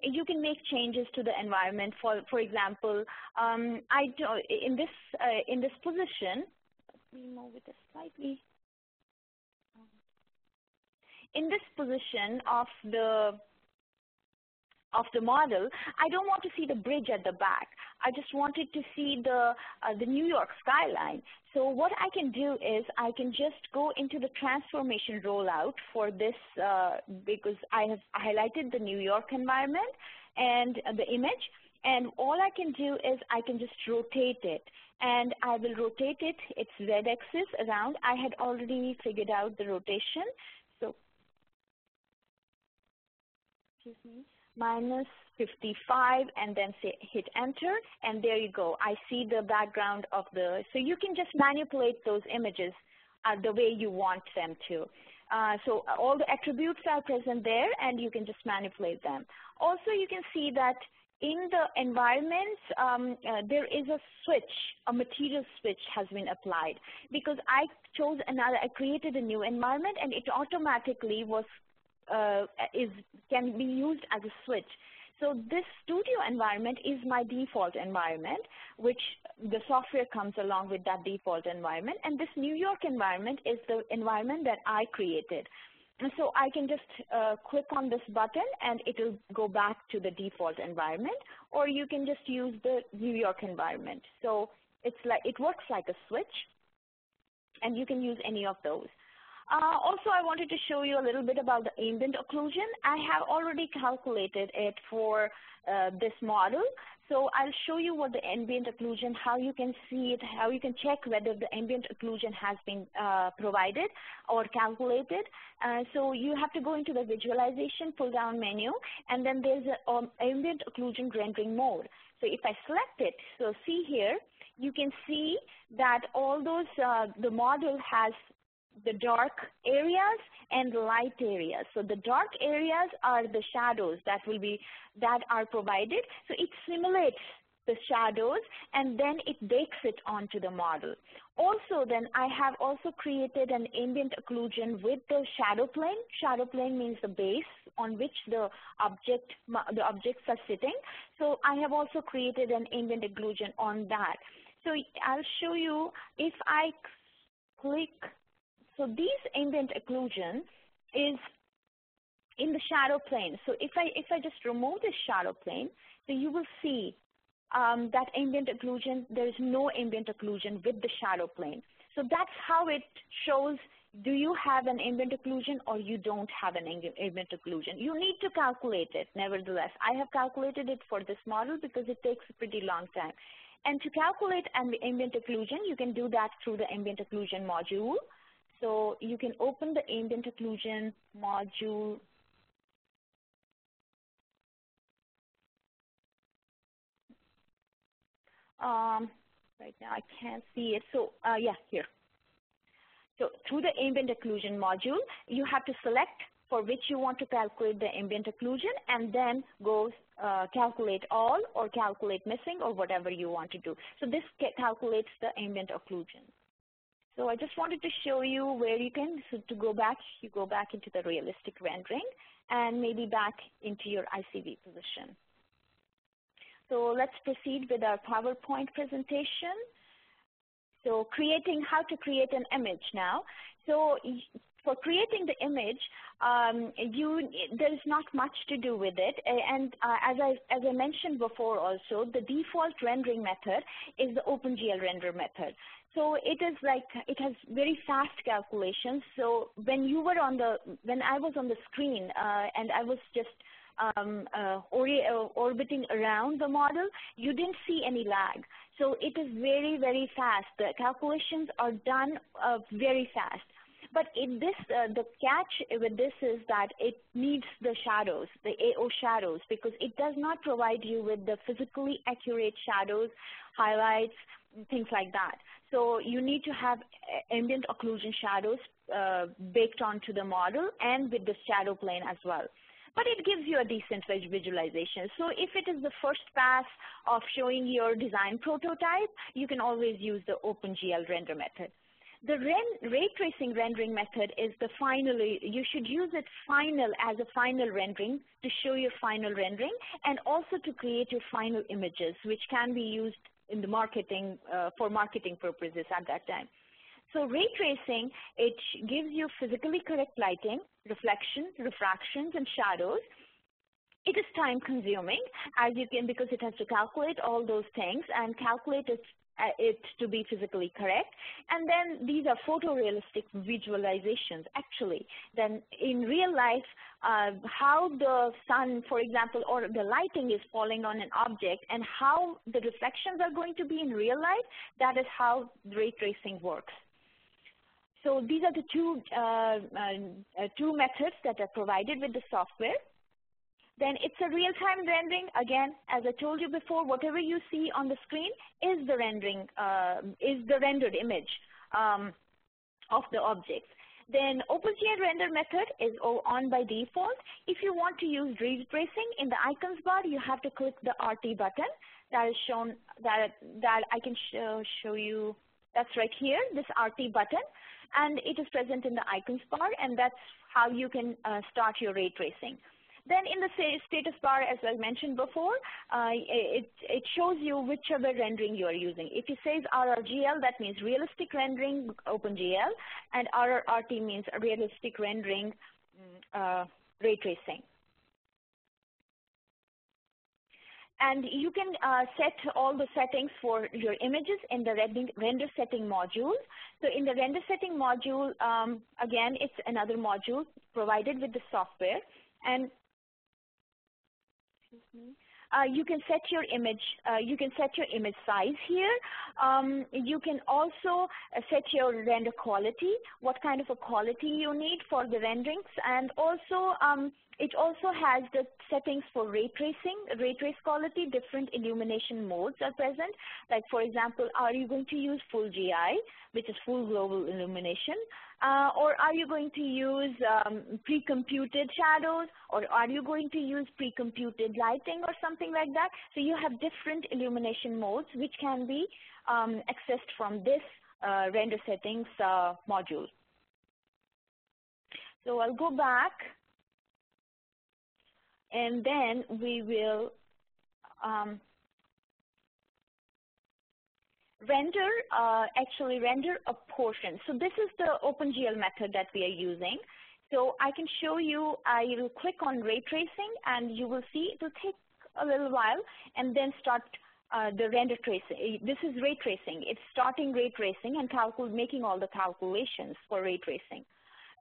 you can make changes to the environment. For example, in this position, let me move it slightly. In this position of the model, I don't want to see the bridge at the back. I just wanted to see the New York skyline. So what I can do is I can just go into the transformation rollout for this because I have highlighted the New York environment and the image. And all I can do is I can just rotate it. And I will rotate it, its z-axis around. I had already figured out the rotation. So minus 55, and then say hit enter, and there you go. I see the background of the, so you can just manipulate those images the way you want them to. So all the attributes are present there, and you can just manipulate them. Also, you can see that in the environments, there is a switch, a material switch has been applied, because I created a new environment, and it automatically can be used as a switch. So this studio environment is my default environment, which the software comes along with that default environment, and this New York environment is the environment that I created. And so I can just click on this button and it will go back to the default environment, or you can just use the New York environment. So it works like a switch, and you can use any of those. Also, I wanted to show you a little bit about the ambient occlusion. I have already calculated it for this model. So I'll show you what the ambient occlusion, how you can see it, how you can check whether the ambient occlusion has been provided or calculated. So you have to go into the visualization pull-down menu, and then there's an ambient occlusion rendering mode. So if I select it, so see here, you can see that all those, the model has the dark areas and the light areas. So the dark areas are the shadows that are provided. So it simulates the shadows, and then it bakes it onto the model. Also, then I have also created an ambient occlusion with the shadow plane. Shadow plane means the base on which the objects are sitting. So I have also created an ambient occlusion on that. So I'll show you if I click. So these ambient occlusion is in the shadow plane. So if I just remove this shadow plane, so you will see that ambient occlusion, there is no ambient occlusion with the shadow plane. So that's how it shows, do you have an ambient occlusion or you don't have an ambient occlusion. You need to calculate it nevertheless. I have calculated it for this model because it takes a pretty long time. And to calculate an ambient occlusion, you can do that through the ambient occlusion module. So you can open the ambient occlusion module. Right now I can't see it. So yeah, here. So through the ambient occlusion module, you have to select for which you want to calculate the ambient occlusion and then go calculate all or calculate missing or whatever you want to do. So this calculates the ambient occlusion. So I just wanted to show you where you can, so to go back, you go back into the realistic rendering and maybe back into your ICV position. So let's proceed with our PowerPoint presentation. So how to create an image now. So for creating the image, there is not much to do with it. And as I mentioned before also, the default rendering method is the OpenGL render method. So it is like, it has very fast calculations. So when I was on the screen and I was just orbiting around the model, you didn't see any lag. So it is very, very fast. The calculations are done very fast. But the catch with this is that it needs the shadows, the AO shadows, because it does not provide you with the physically accurate shadows, highlights, things like that. So you need to have ambient occlusion shadows baked onto the model and with the shadow plane as well. But it gives you a decent visualization. So if it is the first pass of showing your design prototype, you can always use the OpenGL render method. The ray tracing rendering method is the you should use it as a final rendering to show your final rendering and also to create your final images, which can be used in the marketing, for marketing purposes at that time. So ray tracing, it gives you physically correct lighting, reflection, refractions, and shadows. It is time consuming because it has to calculate all those things and calculate it to be physically correct. And then these are photorealistic visualizations actually. Then in real life, how the sun, for example, or the lighting is falling on an object and how the reflections are going to be in real life, that is how ray tracing works. So these are the two methods that are provided with the software. Then it's a real-time rendering. Again, as I told you before, whatever you see on the screen is the rendered image of the objects. Then OpenGL render method is on by default. If you want to use ray tracing in the icons bar, you have to click the RT button that is shown, that I can show you. That's right here, this RT button, and it is present in the icons bar, and that's how you can start your ray tracing. Then in the status bar, as I mentioned before, it shows you whichever rendering you are using. If it says RRGL, that means realistic rendering OpenGL, and RRRT means realistic rendering ray tracing. And you can set all the settings for your images in the render setting module. So in the render setting module, again, it's another module provided with the software. And you can set your image. You can set your image size here. You can also set your render quality, what kind of a quality you need for the renderings, and also it also has the settings for ray tracing, ray trace quality. Different illumination modes are present. Like for example, are you going to use full GI, which is full global illumination, or are you going to use pre-computed shadows, or are you going to use pre-computed lighting or something like that? So you have different illumination modes which can be accessed from this render settings module. So I'll go back, and then we will render a portion. So this is the OpenGL method that we are using. So I can show you, I will click on ray tracing, and you will see it will take a little while and then start the render tracing. This is ray tracing. It's starting ray tracing and making all the calculations for ray tracing.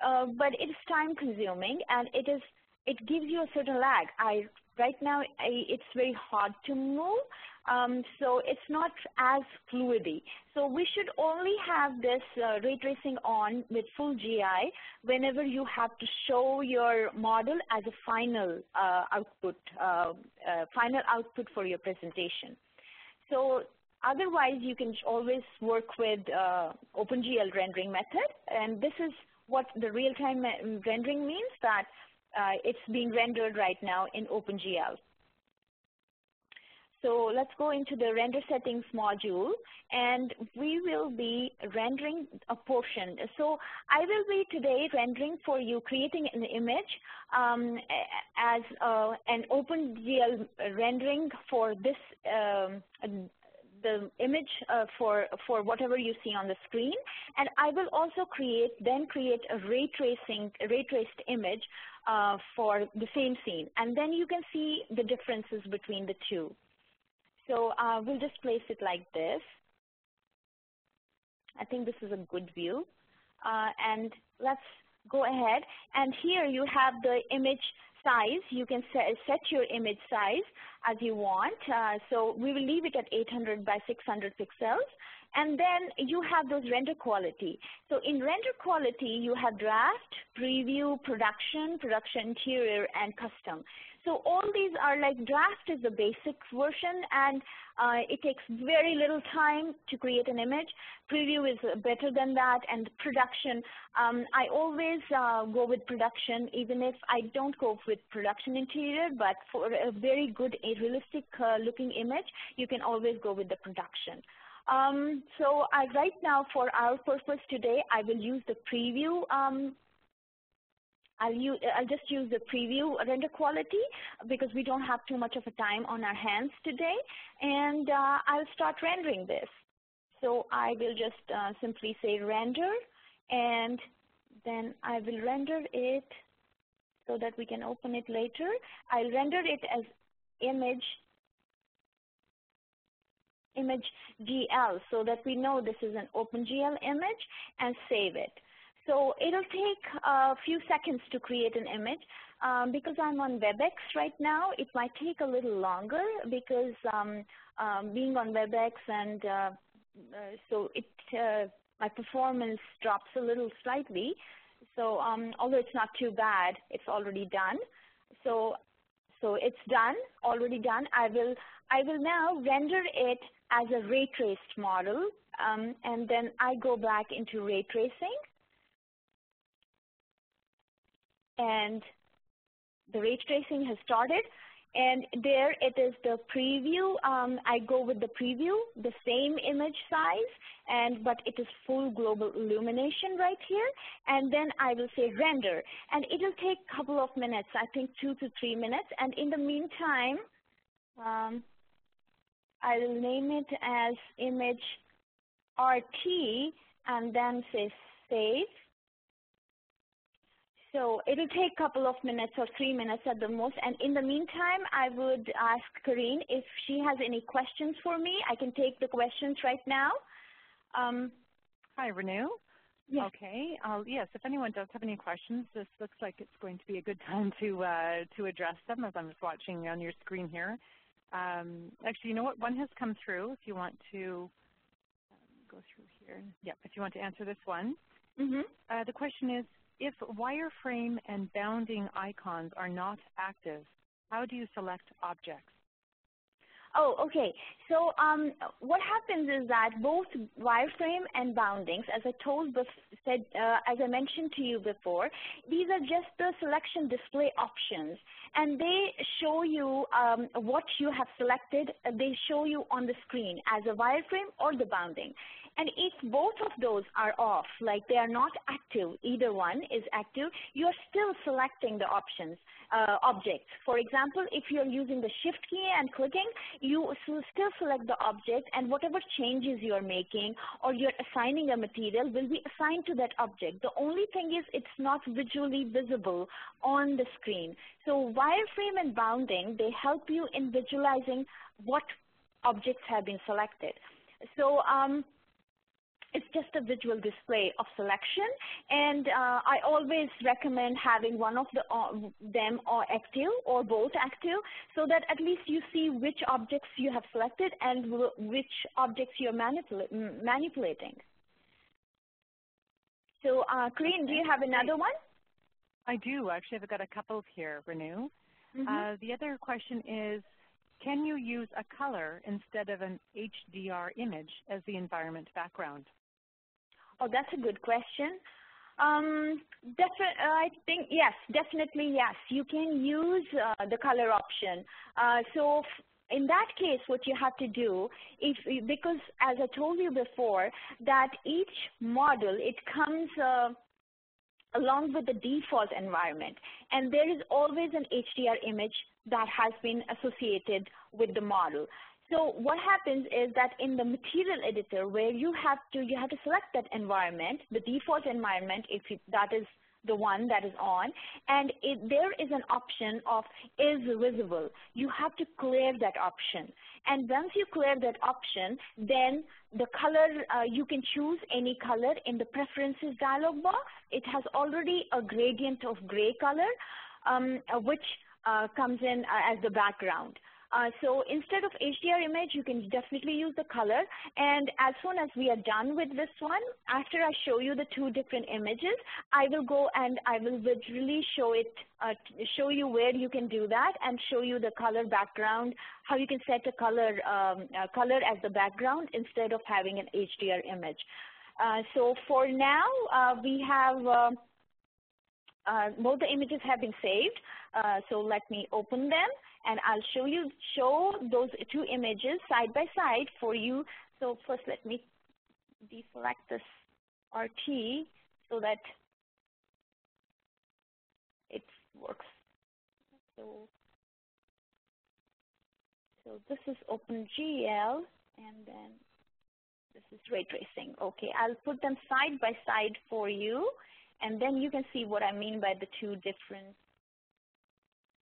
But it's time consuming, and it gives you a certain lag. Right now, it's very hard to move, so it's not as fluidy. So we should only have this ray tracing on with full GI whenever you have to show your model as a final output for your presentation. So otherwise, you can always work with OpenGL rendering method, and this is what the real-time rendering means, that it's being rendered right now in OpenGL. So let's go into the render settings module, and we will be rendering a portion. So I will be today rendering for you, creating an image as an OpenGL rendering for this the image for whatever you see on the screen, and I will also create a ray traced image for the same scene, and then you can see the differences between the two. So we'll just place it like this. I think this is a good view, and let's go ahead. And here you have the image size. You can set your image size as you want. So we will leave it at 800 by 600 pixels. And then you have those render quality. So in render quality, you have draft, preview, production, production interior, and custom. So all these are like, draft is the basic version, and it takes very little time to create an image. Preview is better than that, and production, I always go with production, even if I don't go with production interior, but for a very good, realistic looking image, you can always go with the production. So right now, for our purpose today, I will use the preview. I'll just use the preview render quality because we don't have too much of a time on our hands today, and I'll start rendering this. So I will just simply say render, and then I will render it so that we can open it later. I'll render it as image GL so that we know this is an OpenGL image, and save it. So it'll take a few seconds to create an image. Because I'm on WebEx right now, it might take a little longer because being on WebEx, and so my performance drops a little slightly. So although it's not too bad, it's already done. So it's done, already done. I will now render it as a ray traced model, and then I go back into ray tracing. And the ray tracing has started, and there it is, the preview. I go with the preview, the same image size, but it is full global illumination right here, and then I will say render, and it will take a couple of minutes, I think 2 to 3 minutes, and in the meantime, I will name it as image RT, and then say save. So it'll take a couple of minutes or 3 minutes at the most. And in the meantime, I would ask Karine if she has any questions for me. I can take the questions right now. Hi, Renu. Yes. Okay. Yes, if anyone does have any questions, this looks like it's going to be a good time to address them, as I'm just watching on your screen here. Actually, you know what? One has come through. If you want to go through here. Yep, if you want to answer this one. Mm-hmm. The question is, if wireframe and bounding icons are not active, how do you select objects? Oh, okay. So what happens is that both wireframe and boundings, as I mentioned to you before, these are just the selection display options, and they show you what you have selected. They show you on the screen as a wireframe or the bounding. And if both of those are off, like they are not active, either one is active, you're still selecting the options, objects. For example, if you're using the Shift key and clicking, you still select the object, and whatever changes you're making or you're assigning a material will be assigned to that object. The only thing is it's not visually visible on the screen. So wireframe and bounding, they help you in visualizing what objects have been selected. So it's just a visual display of selection, and I always recommend having one of them or active or both active, so that at least you see which objects you have selected and which objects you're manipulating. So, Corinne, do you have another one? I do. Actually, I've got a couple here, Renu. The other question is, can you use a color instead of an HDR image as the environment background? Oh, that's a good question. I think yes, definitely yes. You can use the color option. So in that case, what you have to do, because as I told you before, that each model, it comes along with the default environment, and there is always an HDR image that has been associated with the model. So what happens is that in the material editor, where you have to select that environment, the default environment, that is the one that is on, and there is an option of is visible. You have to clear that option, and once you clear that option, then the color, you can choose any color in the preferences dialog box. It has already a gradient of gray color, which comes in as the background. So instead of HDR image, you can definitely use the color. And as soon as we are done with this one, after I show you the two different images, I will go and I will visually show you where you can do that, and show you the color background, how you can set a color as the background instead of having an HDR image. So for now, we have both the images have been saved. So let me open them, and I'll show those two images side by side for you. So first, let me deselect this RT so that it works. So this is OpenGL, and then this is ray tracing. Okay, I'll put them side by side for you, and then you can see what I mean by the two different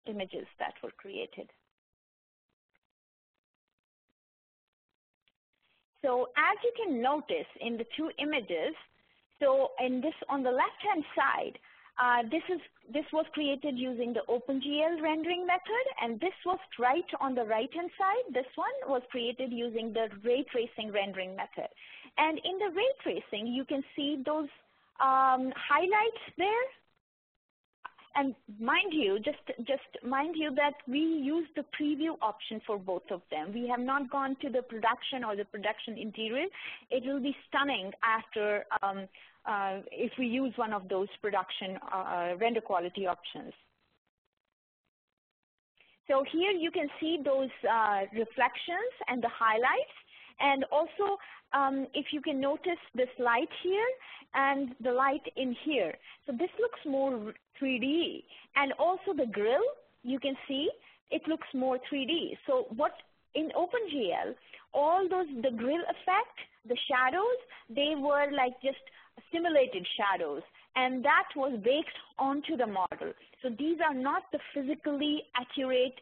images that were created. So as you can notice in the two images, so in this on the left-hand side, this was created using the OpenGL rendering method, and this was right on the right-hand side. This one was created using the ray tracing rendering method. And in the ray tracing, you can see those highlights there. And mind you, just mind you that we use the preview option for both of them. We have not gone to the production or the production interior. It will be stunning after if we use one of those production render quality options. So here you can see those reflections and the highlights, and also if you can notice this light here and the light in here. So this looks more 3D, and also the grill, you can see it looks more 3D. So what in OpenGL, all the grill effect, the shadows, they were like just simulated shadows, and that was baked onto the model. So these are not the physically accurate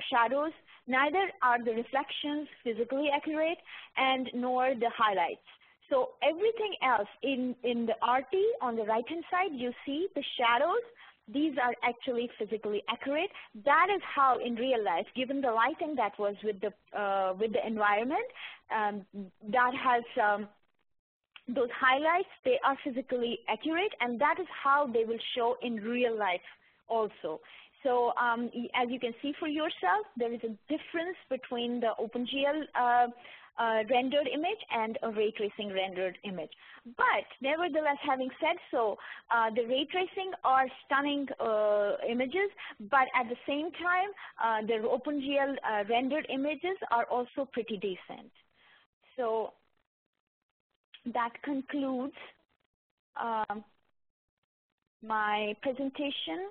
shadows, neither are the reflections physically accurate, and nor the highlights. So everything else in the RT on the right-hand side, you see the shadows. These are actually physically accurate. That is how, in real life, given the lighting that was with the environment, that has those highlights. They are physically accurate, and that is how they will show in real life also. So as you can see for yourself, there is a difference between the OpenGL rendered image and a ray tracing rendered image. But nevertheless, having said so, the ray tracing are stunning images, but at the same time, the OpenGL rendered images are also pretty decent. So that concludes my presentation.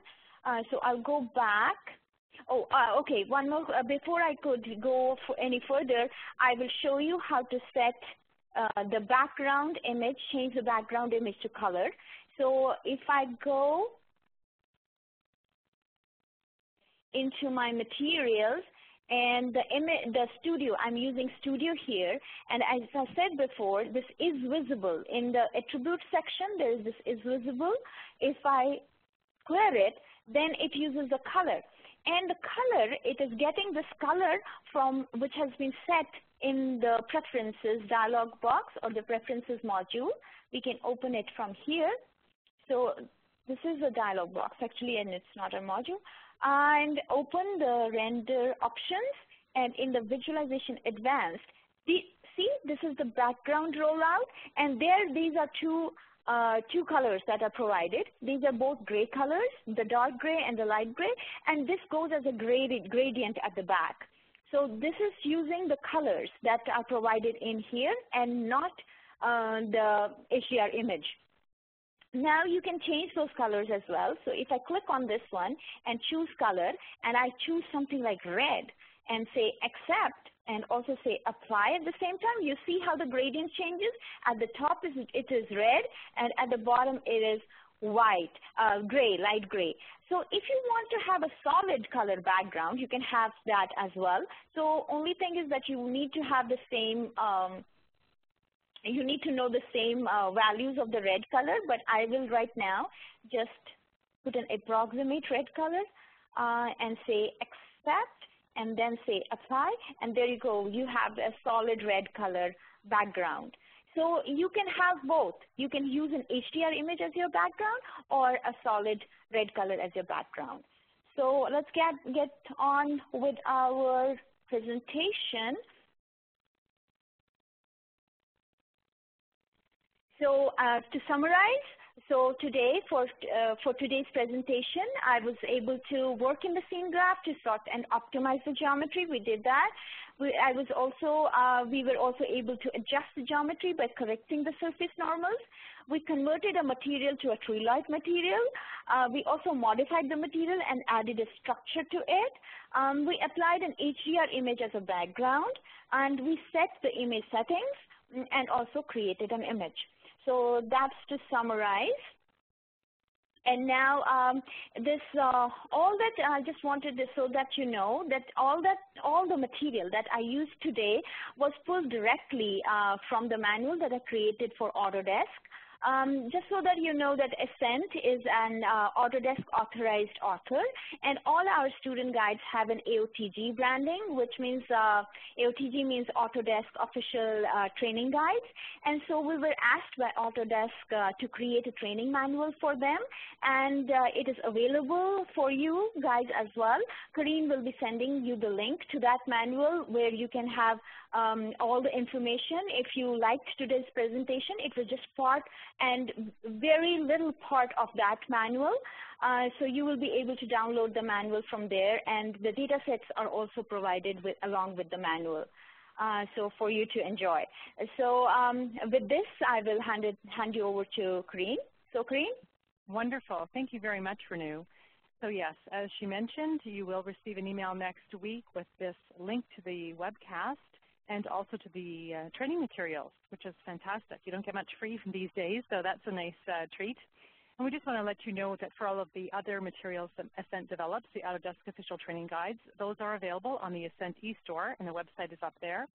So I'll go back. Oh, okay, one more. Before I could go any further, I will show you how to set the background image, change the background image to color. So if I go into my materials And the studio, I'm using studio here, and as I said before, this is visible. In the attribute section, there is this is visible. If I clear it, then it uses the color. And the color, it is getting this color from which has been set in the preferences dialog box or the preferences module. We can open it from here. So this is a dialog box actually, and it's not a module. And open the render options, and in the visualization advanced, see this is the background rollout, and there these are two colors that are provided. These are both gray colors, the dark gray and the light gray, and this goes as a gradient at the back. So this is using the colors that are provided in here and not the HDR image. Now you can change those colors as well. So if I click on this one and choose color, and I choose something like red and say accept and also say apply at the same time, you see how the gradient changes. At the top it is red, and at the bottom it is white, gray, light gray. So if you want to have a solid color background, you can have that as well. So only thing is that you need to have the same you need to know the same values of the red color, but I will right now just put an approximate red color and say accept and then say apply, and there you go. You have a solid red color background. So you can have both. You can use an HDR image as your background or a solid red color as your background. So let's get on with our presentation. So to summarize, so today for today's presentation, I was able to work in the scene graph to sort and optimize the geometry. We did that. We were also able to adjust the geometry by correcting the surface normals. We converted a material to a tree-like material. We also modified the material and added a structure to it. We applied an HDR image as a background, and we set the image settings and also created an image. So that's to summarize. And now all that I just wanted to, so that you know that all the material that I used today was pulled directly from the manual that I created for Autodesk. Just so that you know that ASCENT is an Autodesk authorized author, and all our student guides have an AOTG branding, which means AOTG means Autodesk official training guides. And so we were asked by Autodesk to create a training manual for them, and it is available for you guys as well. Karine will be sending you the link to that manual where you can have all the information. If you liked today's presentation, it was just part and very little part of that manual. So you will be able to download the manual from there, and the data sets are also provided along with the manual. So for you to enjoy. So with this, I will hand you over to Karine. So Karine? Wonderful. Thank you very much, Renu. So yes, as she mentioned, you will receive an email next week with this link to the webcast and also to the training materials, which is fantastic. You don't get much free from these days, so that's a nice treat. And we just want to let you know that for all of the other materials that ASCENT develops, the Autodesk official training guides, those are available on the ASCENT eStore, and the website is up there.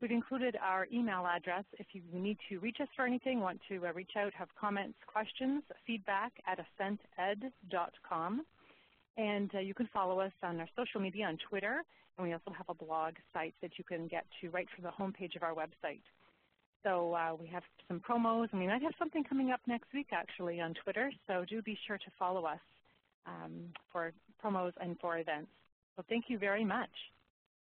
We've included our email address if you need to reach us for anything, want to reach out, have comments, questions, feedback at ascented.com. And you can follow us on our social media on Twitter, and we also have a blog site that you can get to right from the homepage of our website. So we have some promos, and we might have something coming up next week actually on Twitter, so do be sure to follow us for promos and for events. So thank you very much.